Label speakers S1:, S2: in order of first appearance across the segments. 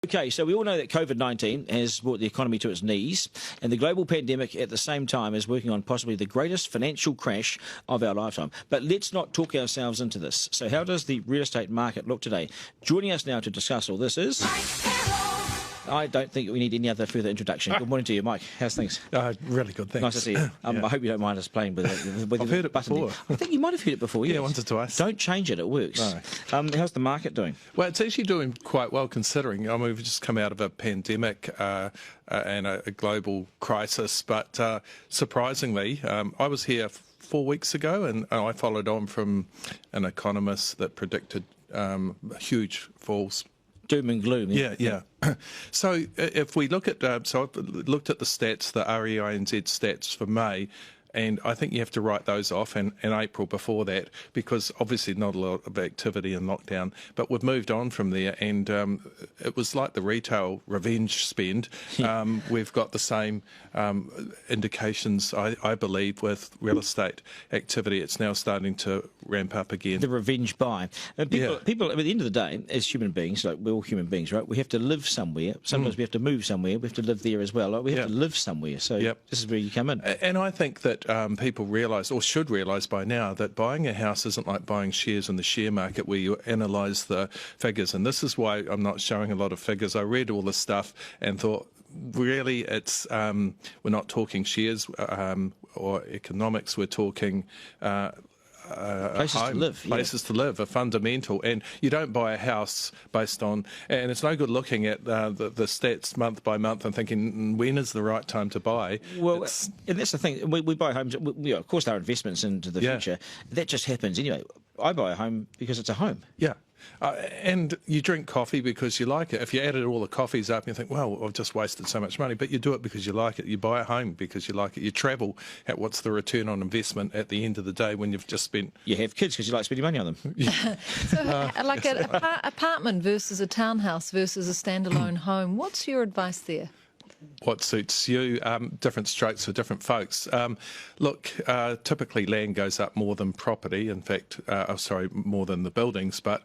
S1: Okay, so we all know that COVID-19 has brought the economy to its knees, and the global pandemic at the same time is working on possibly the greatest financial crash of our lifetime. But let's not talk ourselves into this. So how does the real estate market look today? Joining us now to discuss all this is... I don't think we need any other further introduction. Good morning to you, Mike. How's things?
S2: Really good, thanks.
S1: Nice to see you. I hope you don't mind us playing with it.
S2: I've heard it before.
S1: I think you might have heard it before, yes.
S2: Yeah, once or twice.
S1: Don't change it, it works. No. How's the market doing?
S2: Well, it's actually doing quite well considering. I mean, we've just come out of a pandemic and a global crisis, but surprisingly, I was here 4 weeks ago and I followed on from an economist that predicted huge falls.
S1: Doom and gloom.
S2: Yeah. So if we look at, so I've looked at the stats, the REINZ stats for May, and I think you have to write those off, and April before that, because obviously not a lot of activity in lockdown, but we've moved on from there, and it was like the retail revenge spend. We've got the same indications, I believe, with real estate activity. It's now starting to ramp up again.
S1: The revenge buy. People, at the end of the day, as human beings, like we're all human beings, right? We have to live somewhere. Sometimes we have to move somewhere. We have to live there as well. Like we have to live somewhere. So this is where you come in.
S2: And I think that people realise, or should realise by now, that buying a house isn't like buying shares in the share market where you analyse the figures. And this is why I'm not showing a lot of figures. I read all this stuff and thought, really, it's we're not talking shares or economics. We're talking
S1: places to live.
S2: Places to live are fundamental, and you don't buy a house based on. And it's no good looking at the stats month by month and thinking when is the right time to buy.
S1: Well, and that's the thing. We buy homes. Of course, there are investments into the future. That just happens anyway. I buy a home because it's a home.
S2: Yeah. And you drink coffee because you like it. If you added all the coffees up, you think, well, I've just wasted so much money. But you do it because you like it. You buy a home because you like it. You travel at what's the return on investment at the end of the day when you've just spent...
S1: You have kids because you like spending money on them.
S3: So like an apartment versus a townhouse versus a standalone home, what's your advice there?
S2: What suits you, different strokes for different folks. Look, typically land goes up more than property, in fact, more than the buildings. But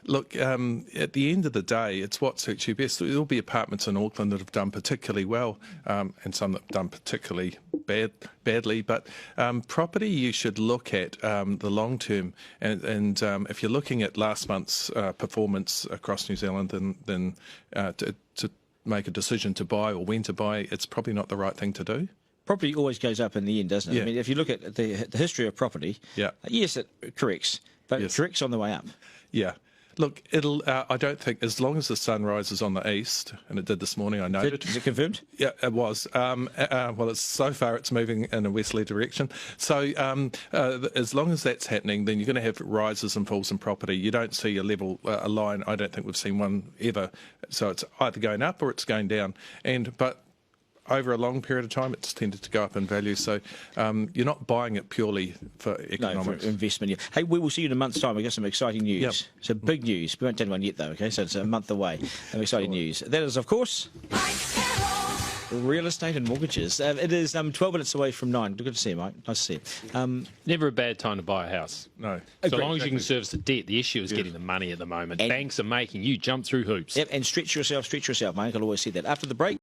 S2: look, at the end of the day, it's what suits you best. There'll be apartments in Auckland that have done particularly well and some that have done particularly badly. But property, you should look at the long term. And if you're looking at last month's performance across New Zealand, then to make a decision to buy or when to buy, it's probably not the right thing to do.
S1: Property always goes up in the end, doesn't it?
S2: Yeah.
S1: I mean, if you look at the history of property, yes, it corrects, but it corrects on the way up.
S2: Yeah. Look, it'll. I don't think, as long as the sun rises on the east, and it did this morning, I noted.
S1: Is it confirmed?
S2: Yeah, it was. Well, so far it's moving in a westerly direction. So as long as that's happening, then you're going to have rises and falls in property. You don't see a line. I don't think we've seen one ever. So it's either going up or it's going down. But over a long period of time, it's tended to go up in value. So you're not buying it purely for economics.
S1: No, for investment. Yeah. Hey, we will see you in a month's time. We've got some exciting news.
S2: Yep.
S1: So big news. We won't tell anyone yet, though, okay? So it's a month away. Some exciting news. That is, of course, real estate and mortgages. It is 12 minutes away from 9. Good to see you, Mike. Nice to see you.
S4: Never a bad time to buy a house.
S2: No.
S4: So long as you can service the debt. The issue is getting the money at the moment. Banks are making you jump through hoops.
S1: Yep, and stretch yourself, mate. I'll always say that. After the break.